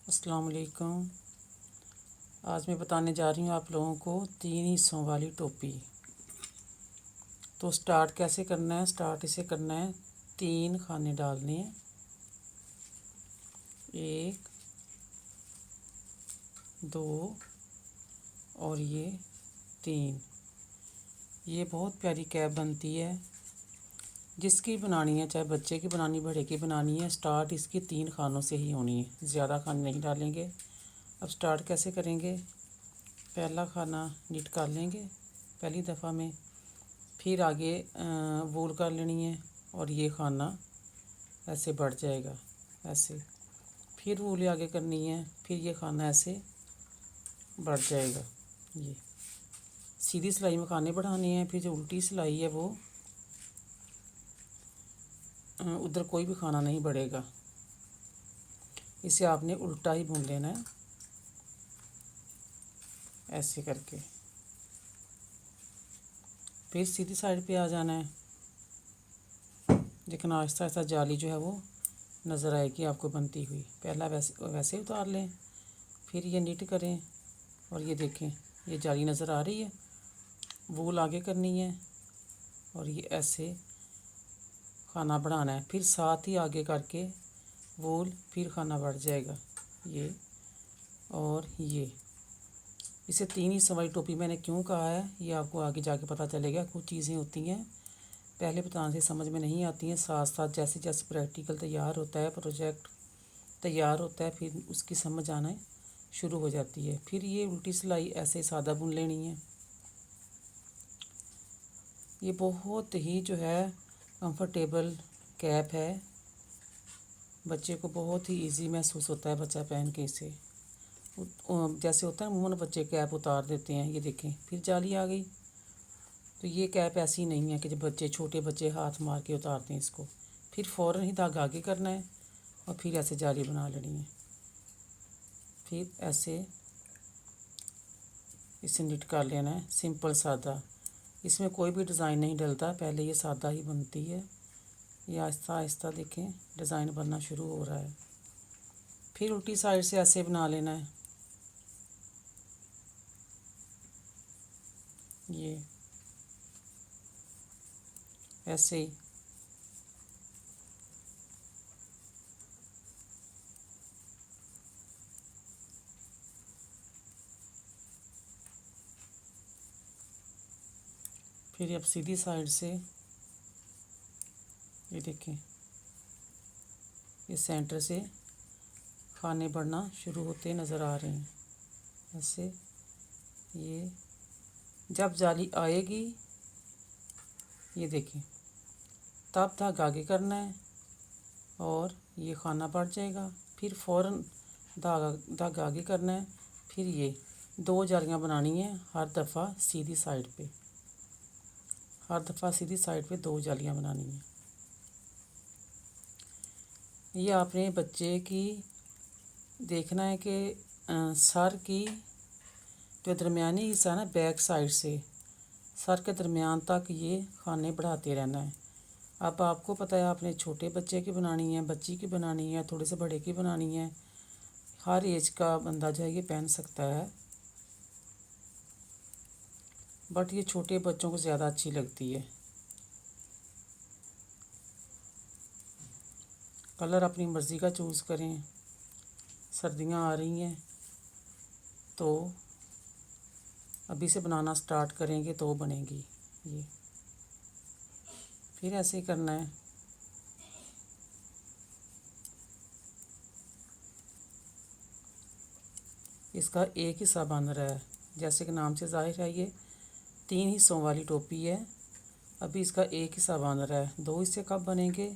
अस्सलाम वालेकुम। आज मैं बताने जा रही हूँ आप लोगों को 3 हिस्सों वाली टोपी। तो स्टार्ट कैसे करना है? स्टार्ट इसे करना है, 3 खाने डालने हैं, 1 2 और ये 3। ये बहुत प्यारी कैप बनती है, जिसकी बनानी है, चाहे बच्चे की बनानी बड़े की बनानी है। स्टार्ट इसकी 3 खानों से ही होनी है, ज़्यादा खाने नहीं डालेंगे। अब स्टार्ट कैसे करेंगे? पहला खाना निट कर लेंगे पहली दफ़ा में, फिर आगे वूल कर लेनी है और ये खाना ऐसे बढ़ जाएगा, ऐसे। फिर वूल आगे करनी है, फिर ये खाना ऐसे बढ़ जाएगा। ये सीधी सिलाई में खाने बढ़ाने हैं, फिर जो उल्टी सिलाई है वो उधर कोई भी खाना नहीं बढ़ेगा। इसे आपने उल्टा ही बुन लेना है, ऐसे करके। फिर सीधी साइड पे आ जाना है, लेकिन आहिस्ता आहिस्ता जाली जो है वो नज़र आएगी आपको बनती हुई। पहला वैसे उतार लें, फिर ये निट करें और ये देखें, ये जाली नज़र आ रही है। वूल आगे करनी है और ये ऐसे खाना बढ़ाना है, फिर साथ ही आगे करके वूल, फिर खाना बढ़ जाएगा ये और ये। इसे 3 हिस्सों वाली टोपी मैंने क्यों कहा है, ये आपको आगे जाके पता चलेगा। कुछ चीज़ें होती हैं पहले बताने से समझ में नहीं आती हैं, साथ साथ जैसे जैसे प्रैक्टिकल तैयार होता है, प्रोजेक्ट तैयार होता है, फिर उसकी समझ आना शुरू हो जाती है। फिर ये उल्टी सिलाई ऐसे सादा बुन लेनी है। ये बहुत ही जो है कंफर्टेबल कैप है, बच्चे को बहुत ही इजी महसूस होता है बच्चा पहन के इसे। जैसे होता है अमूमन बच्चे कैप उतार देते हैं, ये देखें फिर जाली आ गई। तो ये कैप ऐसी नहीं है कि जब बच्चे छोटे बच्चे हाथ मार के उतारते हैं इसको, फिर फ़ौरन ही धागा आगे करना है और फिर ऐसे जाली बना लेनी है। फिर ऐसे इसे निट कर लेना है, सिंपल सादा। इसमें कोई भी डिज़ाइन नहीं डलता, पहले ये सादा ही बनती है। ये आहिस्ता आहिस्ता देखें डिज़ाइन बनना शुरू हो रहा है। फिर उल्टी साइड से ऐसे बना लेना है, ये ऐसे ही। फिर अब सीधी साइड से ये देखें, ये सेंटर से खाने बढ़ना शुरू होते नज़र आ रहे हैं ऐसे। ये जब जाली आएगी, ये देखें, तब धागा आगे करना है और ये खाना बढ़ जाएगा। फिर फ़ौरन धागा आगे करना है, फिर ये 2 जालियाँ बनानी है हर दफ़ा सीधी साइड पे, हर दफ़ा सीधी साइड पे 2 जालियाँ बनानी है। ये आपने बच्चे की देखना है कि सर की जो दरमियानी हिस्सा है ना, बैक साइड से सर के दरमियान तक ये खाने बढ़ाते रहना है। अब आपको पता है आपने छोटे बच्चे की बनानी है, बच्ची की बनानी है, थोड़े से बड़े की बनानी है, हर एज का बंदा जो है ये पहन सकता है। बट ये छोटे बच्चों को ज़्यादा अच्छी लगती है। कलर अपनी मर्ज़ी का चूज़ करें। सर्दियाँ आ रही हैं तो अभी से बनाना स्टार्ट करेंगे तो बनेगी ये। फिर ऐसे ही करना है। इसका एक हिस्सा बन रहा है, जैसे कि नाम से जाहिर है ये 3 हिस्सों वाली टोपी है। अभी इसका एक हिस्सा बन रहा है, 2 हिस्से कब बनेंगे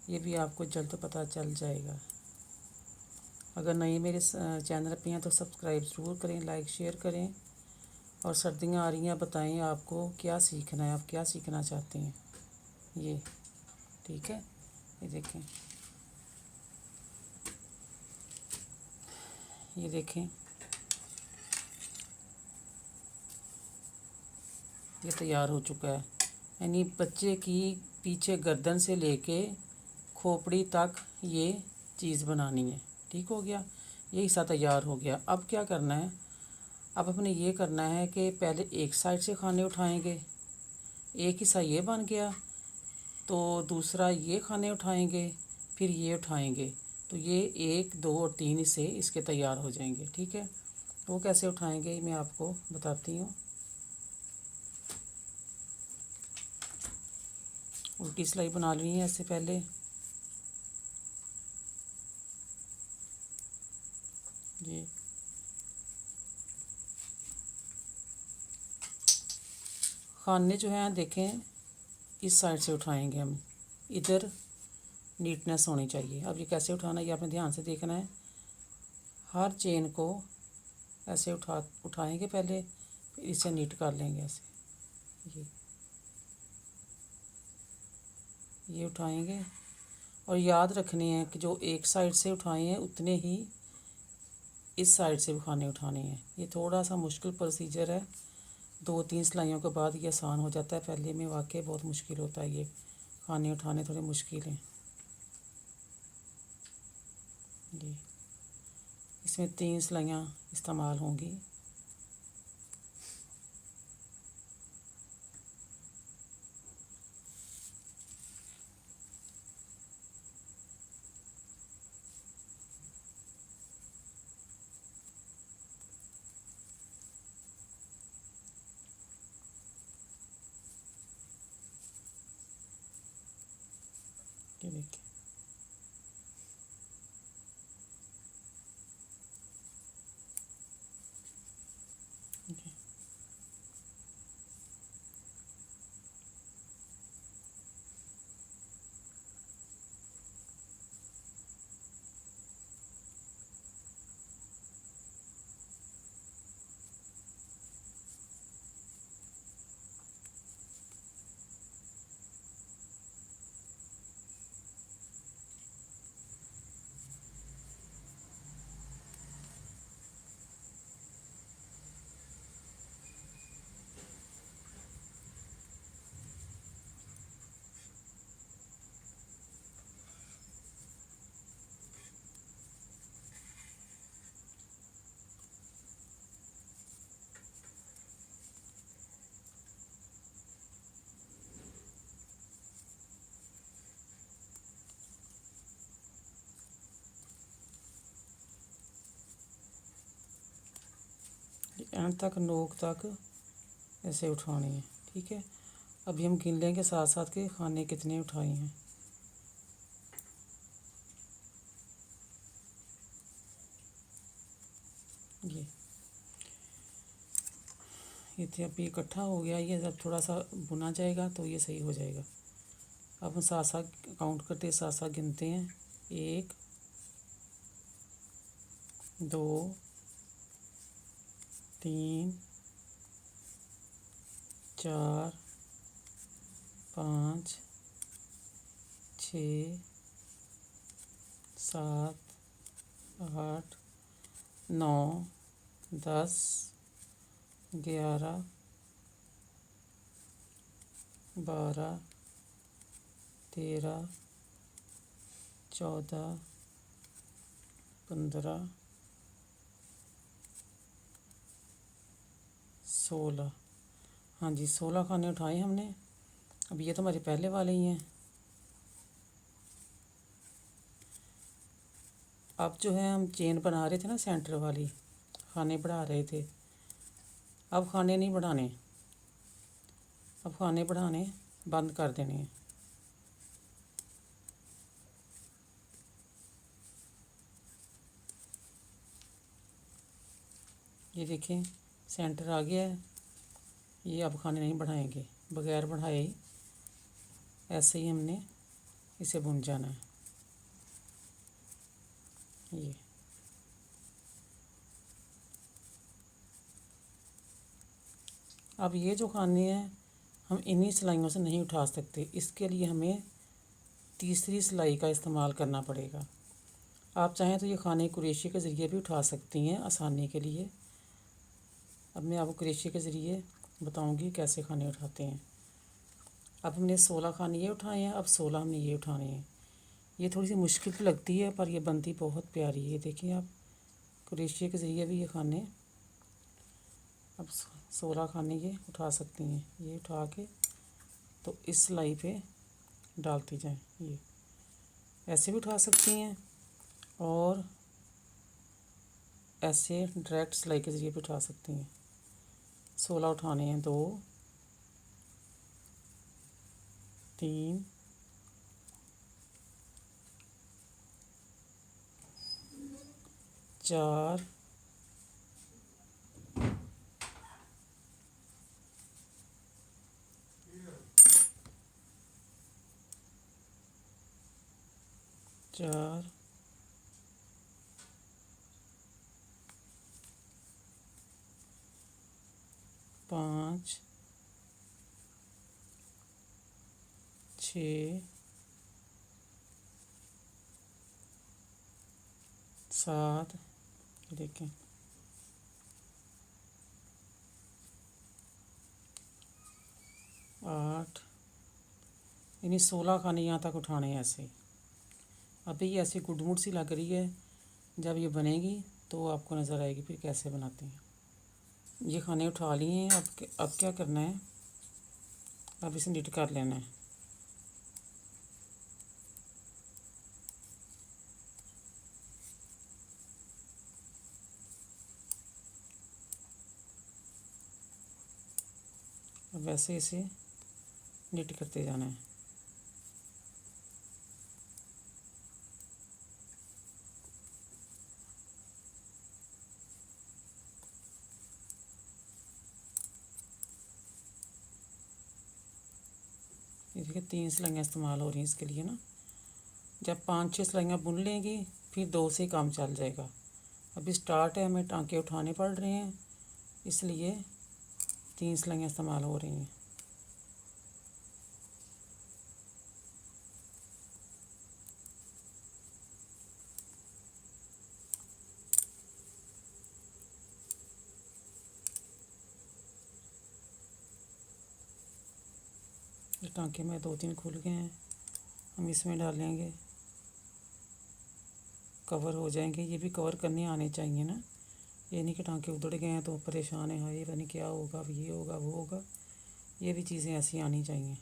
ये भी आपको जल्द पता चल जाएगा। अगर नए मेरे चैनल पे हैं तो सब्सक्राइब ज़रूर करें, लाइक शेयर करें। और सर्दियाँ आ रही हैं, बताएं आपको क्या सीखना है, आप क्या सीखना चाहते हैं। ये ठीक है, ये देखें, ये देखें, ये तैयार हो चुका है। यानी बच्चे की पीछे गर्दन से लेके खोपड़ी तक ये चीज़ बनानी है। ठीक हो गया। ये हिस्सा तैयार हो गया। अब क्या करना है, अब अपने ये करना है कि पहले एक साइड से खाने उठाएंगे, एक हिस्सा ये बन गया, तो दूसरा ये खाने उठाएंगे, फिर ये उठाएंगे, तो ये 1 2 और 3 हिस्से इसके तैयार हो जाएंगे। ठीक है, वो कैसे उठाएंगे मैं आपको बताती हूँ। उल्टी सिलाई बना लेनी है इससे पहले। ये खाने जो हैं देखें इस साइड से उठाएंगे हम, इधर नीटनेस होनी चाहिए। अब ये कैसे उठाना है ये आपने ध्यान से देखना है। हर चेन को ऐसे उठाएंगे पहले, फिर इसे नीट कर लेंगे ऐसे। ये उठाएंगे और याद रखनी है कि जो एक साइड से उठाए हैं उतने ही इस साइड से भी खाने उठाने हैं। ये थोड़ा सा मुश्किल प्रोसीजर है, 2 3 सिलाइयों के बाद ये आसान हो जाता है। पहले में वाकई बहुत मुश्किल होता है, ये खाने उठाने थोड़े मुश्किल हैं। जी, इसमें 3 सिलाइयाँ इस्तेमाल होंगी। ये देखिए, जी। एंड तक, नोक तक ऐसे उठानी है। ठीक है, अभी हम गिन लेंगे साथ साथ के खाने कितने उठाए हैं। ये थे, अभी इकट्ठा हो गया। ये जब थोड़ा सा भुना जाएगा तो ये सही हो जाएगा। अब हम साथ साथ काउंट करते, साथ साथ गिनते हैं। 1 2 3 4 5 6 7 8 9 10 11 12 13 14 15 16। हाँ जी, 16 खाने उठाए हमने। अब ये तो हमारे पहले वाले ही हैं। अब जो है हम चेन बना रहे थे ना सेंटर वाली, खाने बढ़ा रहे थे। अब खाने नहीं बढ़ाने, अब खाने बढ़ाने बंद कर देने हैं। ये देखें सेंटर आ गया है। ये अब खाने नहीं बढ़ाएंगे, बगैर बढ़ाए ही ऐसे ही हमने इसे बुन जाना है। ये अब ये जो खाने हैं हम इन्हीं सिलाइयों से नहीं उठा सकते, इसके लिए हमें तीसरी सिलाई का इस्तेमाल करना पड़ेगा। आप चाहें तो ये खाने कुरेशी के ज़रिए भी उठा सकती हैं आसानी के लिए। अब मैं आपको कुरेशी के ज़रिए बताऊंगी कैसे खाने उठाते हैं। अब हमने 16 खाने ये उठाए हैं, अब 16 हमने ये उठाने हैं। ये थोड़ी सी मुश्किल तो लगती है पर ये बनती बहुत प्यारी है। देखिए आप, क्रोशिया के ज़रिए भी ये खाने, अब 16 खाने ये उठा सकती हैं। ये उठा के तो इस सिलाई पे डालती जाएं। ये ऐसे भी उठा सकती हैं और ऐसे डायरेक्ट सिलाई के ज़रिए भी उठा सकती हैं। 16 उठाने हैं, 2 3 4 4 5 6 7, देखें 8, यानी 16 खाने यहाँ तक उठाने हैं ऐसे। अभी ये ऐसी गुडमुड सी लग रही है, जब ये बनेगी तो आपको नज़र आएगी फिर कैसे बनाते हैं। ये खाने उठा लिए हैं। अब क्या करना है, अब इसे निट कर लेना है। अब वैसे इसे निट करते जाना है। ये देखिए 3 सिलाइयाँ इस्तेमाल हो रही हैं इसके लिए ना। जब 5-6 सिलाइयाँ बुन लेंगी फिर 2 से काम चल जाएगा। अभी स्टार्ट है, हमें टांके उठाने पड़ रहे हैं, इसलिए 3 सिलाइयाँ इस्तेमाल हो रही हैं। टांके में 2-3 खुल गए हैं, हम इसमें डालेंगे, कवर हो जाएंगे। ये भी कवर करने आने चाहिए ना, ये नहीं कि टांके उधड़ गए हैं तो परेशान है, हाय पता नहीं क्या होगा, अब ये होगा वो होगा। ये भी चीज़ें ऐसी आनी चाहिए।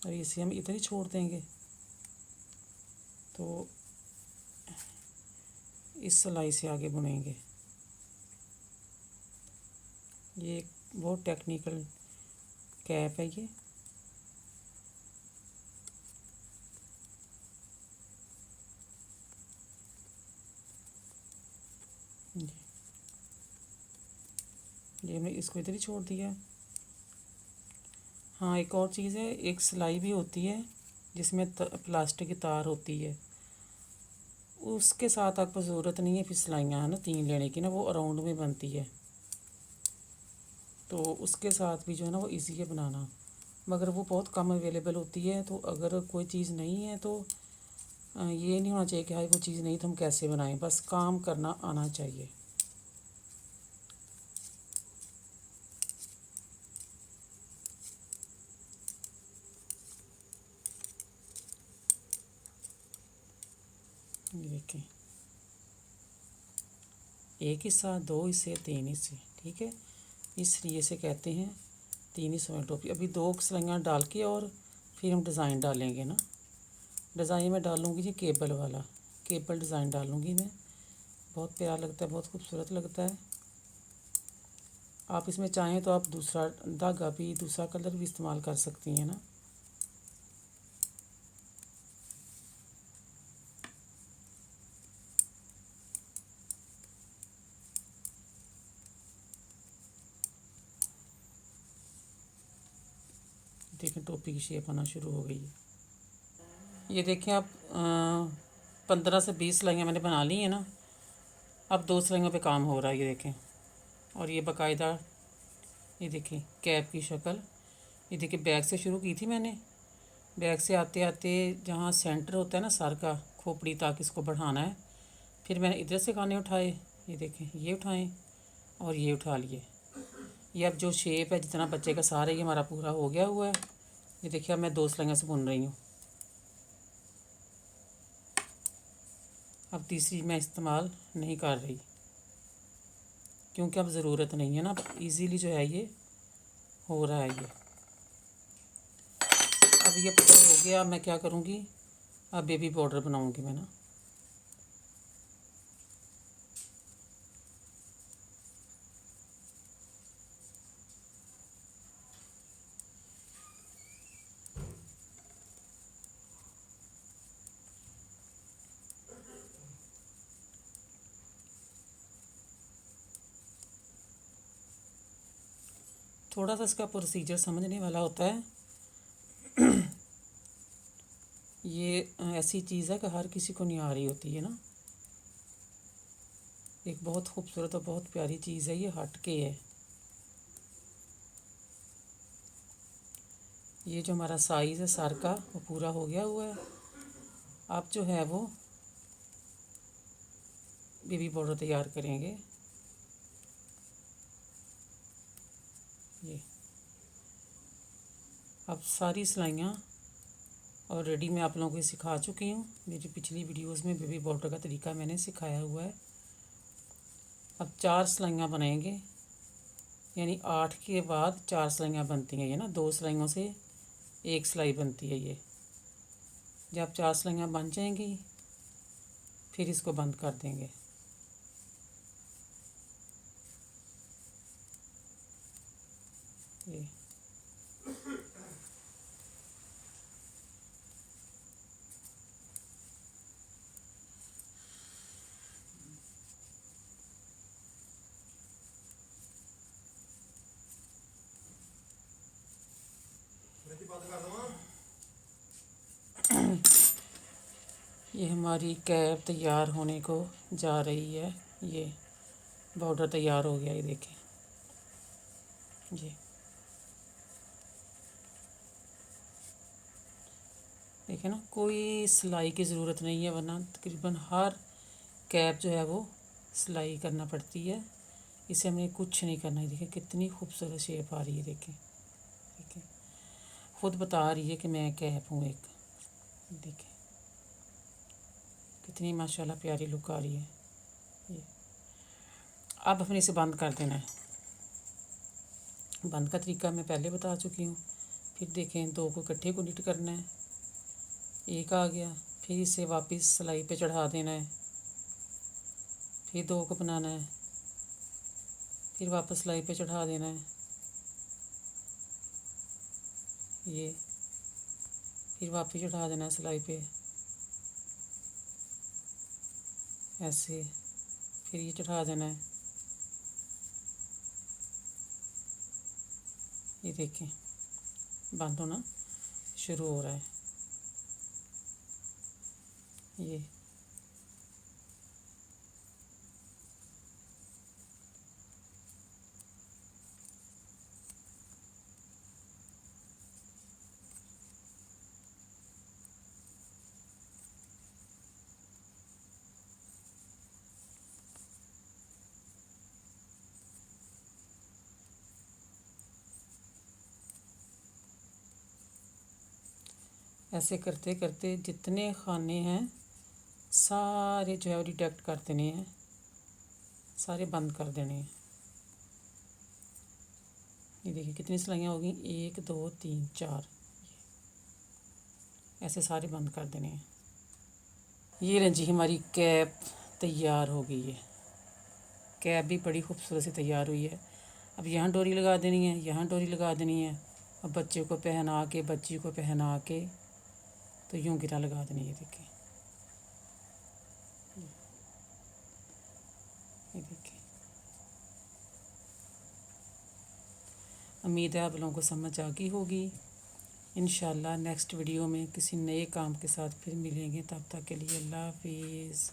और इसे हम इधर ही छोड़ देंगे तो इस सिलाई से आगे बुनेंगे। ये एक बहुत टेक्निकल कैप है ये। ये हमने इसको इधर ही छोड़ दिया। हाँ, एक और चीज़ है, एक सिलाई भी होती है जिसमें प्लास्टिक की तार होती है, उसके साथ आपको ज़रूरत नहीं है फिर सिलाइयाँ है ना 3 लेने की ना, वो अराउंड में बनती है, तो उसके साथ भी जो है ना वो इजी है बनाना, मगर वो बहुत कम अवेलेबल होती है। तो अगर कोई चीज़ नहीं है तो ये नहीं होना चाहिए कि हाई वो चीज़ नहीं तो हम कैसे बनाएं, बस काम करना आना चाहिए। ये देखें, 1 हिस्सा, 2 हिस्से, 3 हिस्से, ठीक है, इसलिए से कहते हैं 3 हिस्सों में टोपी। अभी 2 सिलाइयाँ डाल के और फिर हम डिज़ाइन डालेंगे ना। डिज़ाइन में डालूँगी जी केबल वाला, केबल डिज़ाइन डालूँगी मैं, बहुत प्यारा लगता है, बहुत खूबसूरत लगता है। आप इसमें चाहें तो आप दूसरा धागा भी, दूसरा कलर भी इस्तेमाल कर सकती हैं ना। देखें टोपी की शेप आना शुरू हो गई है। ये देखें आप 15 से 20 सिलाइयाँ मैंने बना ली हैं ना। अब 2 सिलाइयों पे काम हो रहा है, ये देखें। और ये बाकायदा, ये देखिए कैप की शक्ल, ये देखिए बैक से शुरू की थी मैंने। बैक से आते आते जहाँ सेंटर होता है ना सर का, खोपड़ी तक इसको बढ़ाना है। फिर मैंने इधर से खाने उठाए, ये देखें ये उठाएं और ये उठा लिए। ये अब जो शेप है जितना बच्चे का सारा ये हमारा पूरा हो गया हुआ है। ये देखिए अब मैं 2 सिलाइयाँ से बुन रही हूँ। अब तीसरी मैं इस्तेमाल नहीं कर रही क्योंकि अब ज़रूरत नहीं है ना, इजीली जो है ये हो रहा है। ये अब ये पूरा हो गया। मैं क्या करूँगी, अब बेबी बॉर्डर बनाऊँगी मैं ना। थोड़ा सा इसका प्रोसीजर समझने वाला होता है। ये ऐसी चीज़ है कि हर किसी को नहीं आ रही होती है ना। एक बहुत खूबसूरत और बहुत प्यारी चीज़ है, ये हट के है। ये जो हमारा साइज़ है सर का वो पूरा हो गया हुआ है। अब जो है वो बेबी बॉर्डर तैयार करेंगे। ये अब सारी सिलाइयाँ ऑलरेडी मैं आप लोगों को सिखा चुकी हूँ। मेरी पिछली वीडियोस में बेबी बॉर्डर का तरीका मैंने सिखाया हुआ है। अब 4 सिलाइयाँ बनाएंगे, यानी 8 के बाद 4 सिलाइयाँ बनती हैं। ये ना 2 सिलाइयों से 1 सिलाई बनती है। ये जब 4 सिलाइयाँ बन जाएंगी फिर इसको बंद कर देंगे। ये ये हमारी कैप तैयार होने को जा रही है। ये बॉर्डर तैयार हो गया, ये देखें। ये देखें ना, कोई सिलाई की ज़रूरत नहीं है, वरना तकरीबन हर कैप जो है वो सिलाई करना पड़ती है। इसे हमें कुछ नहीं करना है। देखिए कितनी खूबसूरत शेप आ रही है। देखें देखें, खुद बता रही है कि मैं कैप हूँ एक। देखें कितनी माशाल्लाह प्यारी लुक आ रही है। ये अब हमने इसे बंद कर देना है। बंद का तरीका मैं पहले बता चुकी हूँ। फिर देखें 2 को इकट्ठे को निट करना है। एक आ गया, फिर इसे वापस सिलाई पे चढ़ा देना है। फिर 2 को बनाना है, फिर वापस सिलाई पे चढ़ा देना है। ये फिर वापस चढ़ा देना है सिलाई पे, ऐसे। फिर ये चढ़ा देना है। ये देखें बंद होना शुरू हो रहा है। ये ऐसे करते करते जितने खाने हैं सारे जो है वो डिटेक्ट कर देने हैं, सारे बंद कर देने हैं। ये देखिए कितनी सिलाइयाँ होगी, 1 2 3 4। ऐसे सारे बंद कर देने हैं। ये रही जी हमारी कैप तैयार हो गई है। कैप भी बड़ी खूबसूरत से तैयार हुई है। अब यहाँ डोरी लगा देनी है, यहाँ डोरी लगा देनी है। अब बच्चे को पहना के, बच्ची को पहना के तो यूँ गिरा लगा देनी है। देखिए ये देखिए। उम्मीद है आप लोगों को समझ आ गई होगी। इंशाल्लाह नेक्स्ट वीडियो में किसी नए काम के साथ फिर मिलेंगे। तब तक के लिए अल्लाह हाफिज़।